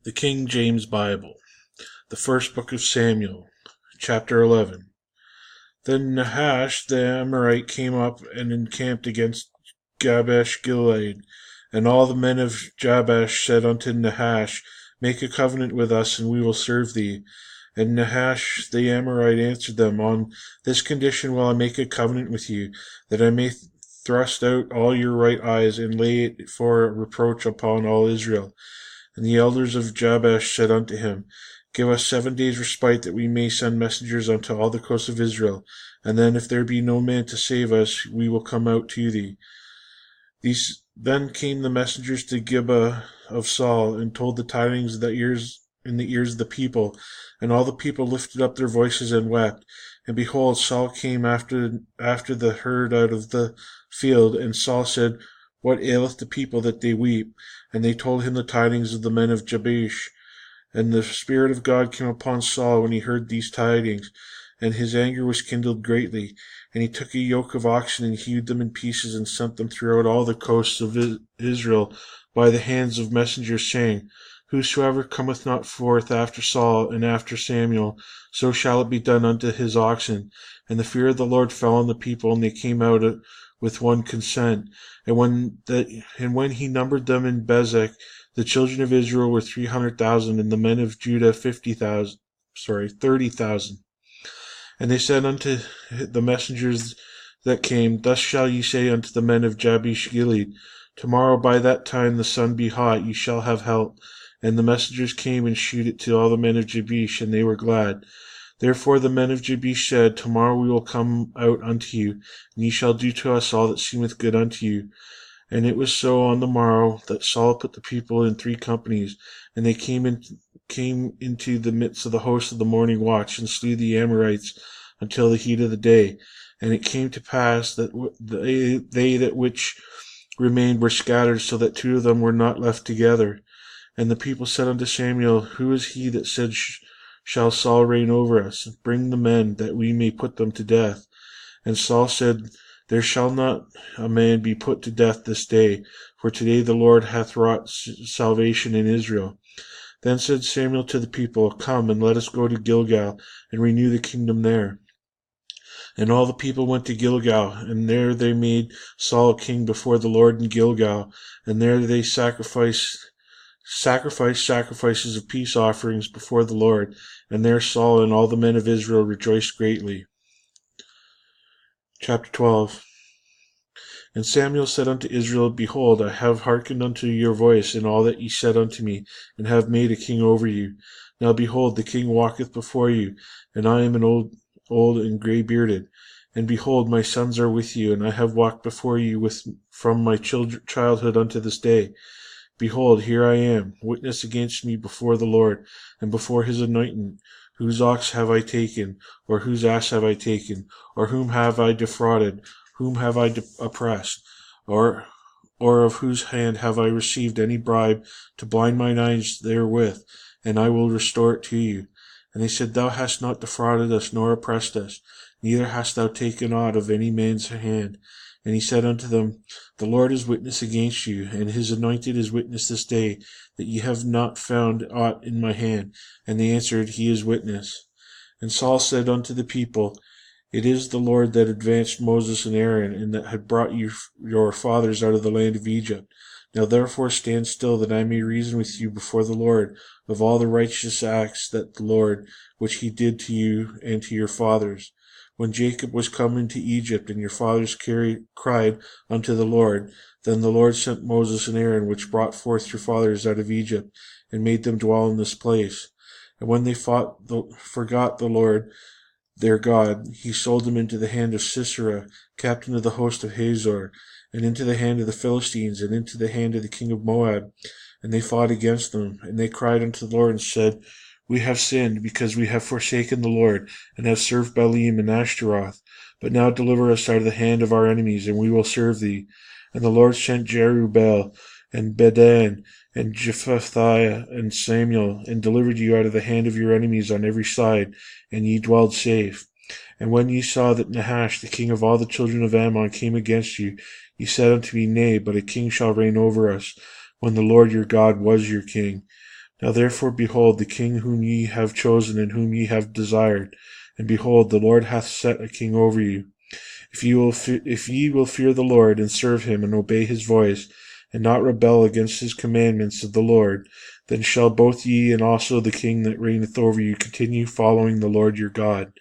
The King James Bible, the first book of Samuel, chapter 11. Then Nahash the Amorite came up and encamped against Jabesh Gilead. And all the men of Jabesh said unto Nahash, Make a covenant with us, and we will serve thee. And Nahash the Amorite answered them, On this condition will I make a covenant with you, that I may thrust out all your right eyes, and lay it for a reproach upon all Israel. And the elders of Jabesh said unto him, Give us 7 days' respite, that we may send messengers unto all the coasts of Israel. And then, if there be no man to save us, we will come out to thee. Then came the messengers to Gibeah of Saul, and told the tidings in the ears of the people. And all the people lifted up their voices and wept. And behold, Saul came after the herd out of the field. And Saul said, What aileth the people that they weep? And they told him the tidings of the men of Jabesh. And the Spirit of God came upon Saul when he heard these tidings, and his anger was kindled greatly. And he took a yoke of oxen, and hewed them in pieces, and sent them throughout all the coasts of Israel by the hands of messengers, saying, Whosoever cometh not forth after Saul and after Samuel, so shall it be done unto his oxen. And the fear of the Lord fell on the people, and they came out with one consent. And when he numbered them in Bezek, the children of Israel were 300,000, and the men of Judah 30,000. And they said unto the messengers that came, Thus shall ye say unto the men of Jabesh Gilead, Tomorrow by that time the sun be hot, ye shall have help. And the messengers came and shewed it to all the men of Jabesh, and they were glad. Therefore the men of Jabesh said, Tomorrow we will come out unto you, and ye shall do to us all that seemeth good unto you. And it was so on the morrow that Saul put the people in 3 companies, and they came into the midst of the host of the morning watch, and slew the Amorites until the heat of the day. And it came to pass that they that which remained were scattered, so that 2 of them were not left together. And the people said unto Samuel, Who is he that said, Shall Saul reign over us? Bring the men, that we may put them to death. And Saul said, There shall not a man be put to death this day, for today the Lord hath wrought salvation in Israel. Then said Samuel to the people, Come, and let us go to Gilgal, and renew the kingdom there. And all the people went to Gilgal, and there they made Saul king before the Lord in Gilgal, and there they sacrificed sacrifices of peace offerings before the Lord, and there Saul and all the men of Israel rejoiced greatly. Chapter 12. And Samuel said unto Israel, Behold, I have hearkened unto your voice in all that ye said unto me, and have made a king over you. Now behold, the king walketh before you, and I am an old and grey-bearded. And behold, my sons are with you, and I have walked before you from my childhood unto this day. Behold, here I am, witness against me before the Lord, and before his anointed. Whose ox have I taken, or whose ass have I taken, or whom have I defrauded, whom have I oppressed, or of whose hand have I received any bribe to blind mine eyes therewith, and I will restore it to you. And they said, Thou hast not defrauded us, nor oppressed us, neither hast thou taken aught of any man's hand. And he said unto them, The Lord is witness against you, and his anointed is witness this day, that ye have not found aught in my hand. And they answered, He is witness. And Saul said unto the people, It is the Lord that advanced Moses and Aaron, and that had brought your fathers out of the land of Egypt. Now therefore stand still, that I may reason with you before the Lord of all the righteous acts that the Lord, which he did to you and to your fathers. When Jacob was come into Egypt, and your fathers cried unto the Lord, then the Lord sent Moses and Aaron, which brought forth your fathers out of Egypt, and made them dwell in this place. And when they forgot the Lord their God, he sold them into the hand of Sisera, captain of the host of Hazor, and into the hand of the Philistines, and into the hand of the king of Moab. And they fought against them, and they cried unto the Lord, and said, We have sinned, because we have forsaken the Lord, and have served Baalim and Ashtaroth. But now deliver us out of the hand of our enemies, and we will serve thee. And the Lord sent Jerubbaal, and Bedan, and Jephthah, and Samuel, and delivered you out of the hand of your enemies on every side, and ye dwelled safe. And when ye saw that Nahash, the king of all the children of Ammon, came against you, ye said unto me, Nay, but a king shall reign over us, when the Lord your God was your king. Now therefore, behold, the king whom ye have chosen and whom ye have desired, and behold, the Lord hath set a king over you. If ye will fear the Lord, and serve him, and obey his voice, and not rebel against his commandments of the Lord, then shall both ye and also the king that reigneth over you continue following the Lord your God.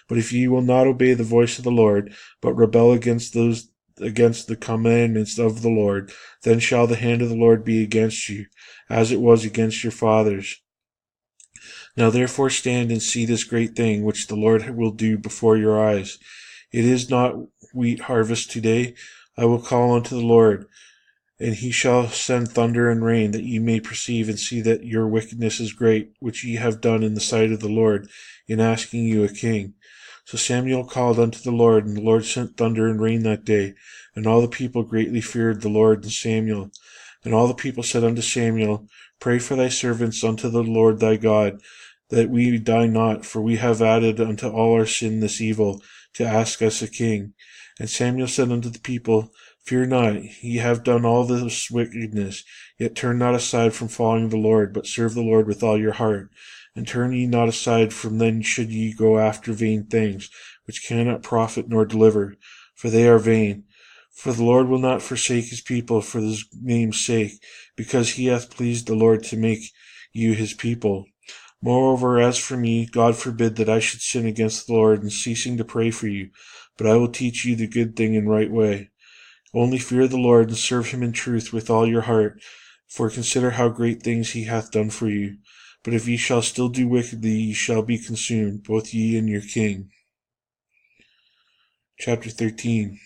But if ye will not obey the voice of the Lord, but rebel against the commandments of the Lord, then shall the hand of the Lord be against you, as it was against your fathers. Now therefore stand and see this great thing which the Lord will do before your eyes. It is not wheat harvest today. I will call unto the Lord, and he shall send thunder and rain, that ye may perceive and see that your wickedness is great, which ye have done in the sight of the Lord, in asking you a king. So Samuel called unto the Lord, and the Lord sent thunder and rain that day, and all the people greatly feared the Lord and Samuel. And all the people said unto Samuel, Pray for thy servants unto the Lord thy God, that we die not, for we have added unto all our sin this evil, to ask us a king. And Samuel said unto the people, Fear not, ye have done all this wickedness, yet turn not aside from following the Lord, but serve the Lord with all your heart. And turn ye not aside from them should ye go after vain things, which cannot profit nor deliver, for they are vain. For the Lord will not forsake his people for his name's sake, because he hath pleased the Lord to make you his people. Moreover, as for me, God forbid that I should sin against the Lord in ceasing to pray for you, but I will teach you the good thing and right way. Only fear the Lord, and serve him in truth with all your heart, for consider how great things he hath done for you. But if ye shall still do wickedly, ye shall be consumed, both ye and your king. Chapter 13.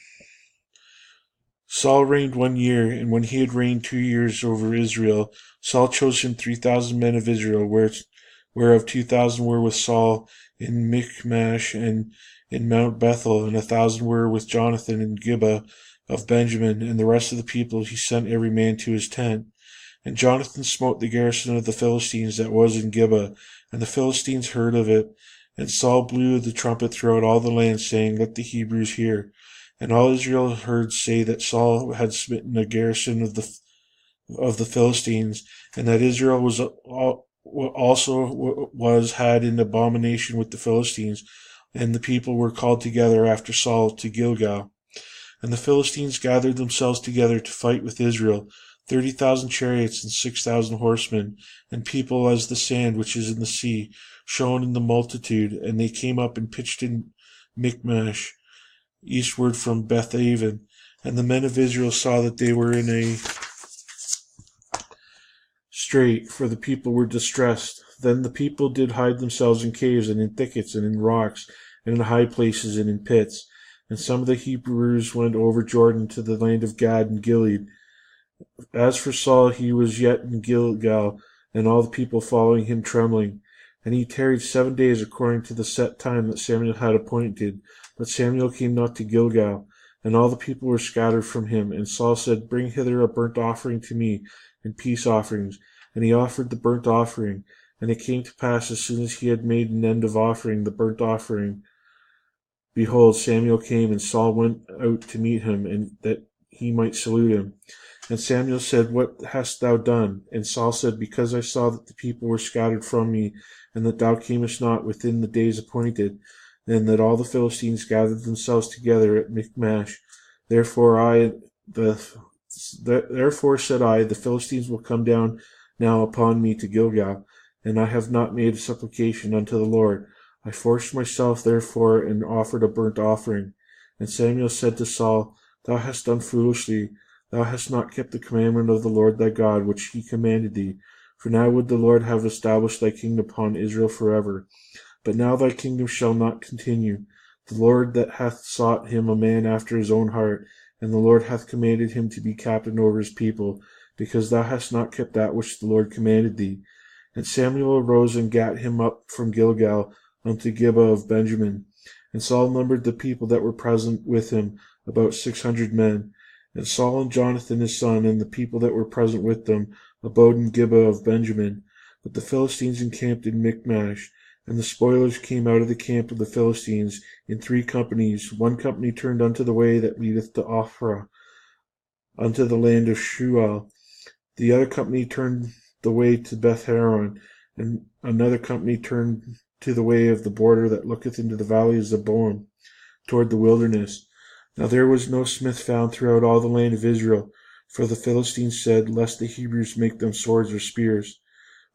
Saul reigned 1 year, and when he had reigned 2 years over Israel, Saul chose him 3,000 men of Israel, whereof 2,000 were with Saul in Michmash and in Mount Bethel, and 1,000 were with Jonathan in Gibeah of Benjamin, and the rest of the people he sent every man to his tent. And Jonathan smote the garrison of the Philistines that was in Gibeah, and the Philistines heard of it. And Saul blew the trumpet throughout all the land, saying, Let the Hebrews hear. And all Israel heard say that Saul had smitten a garrison of the Philistines, and that Israel also had an abomination with the Philistines. And the people were called together after Saul to Gilgal. And the Philistines gathered themselves together to fight with Israel, 30,000 chariots and 6,000 horsemen, and people as the sand which is in the sea, shown in the multitude. And they came up and pitched in Michmash, eastward from Bethaven. And the men of Israel saw that they were in a strait, for the people were distressed. Then the people did hide themselves in caves and in thickets and in rocks and in high places and in pits. And some of the Hebrews went over Jordan to the land of Gad and Gilead. As for Saul, he was yet in Gilgal, and all the people following him trembling. And he tarried 7 days according to the set time that Samuel had appointed. But Samuel came not to Gilgal, and all the people were scattered from him. And Saul said, Bring hither a burnt offering to me, and peace offerings. And he offered the burnt offering. And it came to pass, as soon as he had made an end of offering the burnt offering, behold, Samuel came, and Saul went out to meet him, and that he might salute him. And Samuel said, What hast thou done? And Saul said, Because I saw that the people were scattered from me, and that thou camest not within the days appointed, and that all the Philistines gathered themselves together at Michmash. Therefore said I, The Philistines will come down now upon me to Gilgal, and I have not made a supplication unto the Lord. I forced myself therefore, and offered a burnt offering. And Samuel said to Saul, Thou hast done foolishly. Thou hast not kept the commandment of the Lord thy God, which he commanded thee. For now would the Lord have established thy kingdom upon Israel forever. But now thy kingdom shall not continue. The Lord that hath sought him a man after his own heart, and the Lord hath commanded him to be captain over his people, because thou hast not kept that which the Lord commanded thee. And Samuel arose and gat him up from Gilgal unto Gibeah of Benjamin. And Saul numbered the people that were present with him, about 600 men. And Saul and Jonathan his son, and the people that were present with them, abode in Gibeah of Benjamin. But the Philistines encamped in Michmash. And the spoilers came out of the camp of the Philistines in 3 companies. 1 company turned unto the way that leadeth to Ophrah, unto the land of Shual. The other company turned the way to Beth-horon, and another company turned to the way of the border that looketh into the valley of Zeboim, toward the wilderness. Now there was no smith found throughout all the land of Israel, for the Philistines said, lest the Hebrews make them swords or spears.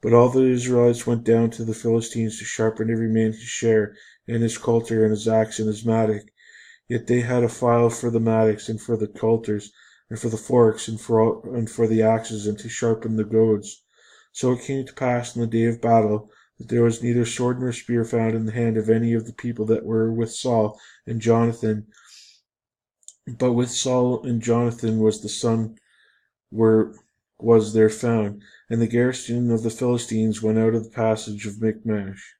But all the Israelites went down to the Philistines to sharpen every man his share, and his coulter, and his axe, and his mattock. Yet they had a file for the mattocks, and for the coulters, and for the forks, and for the axes, and to sharpen the goads. So it came to pass in the day of battle, that there was neither sword nor spear found in the hand of any of the people that were with Saul and Jonathan. But with Saul and Jonathan was there found, and the garrison of the Philistines went out of the passage of Michmash.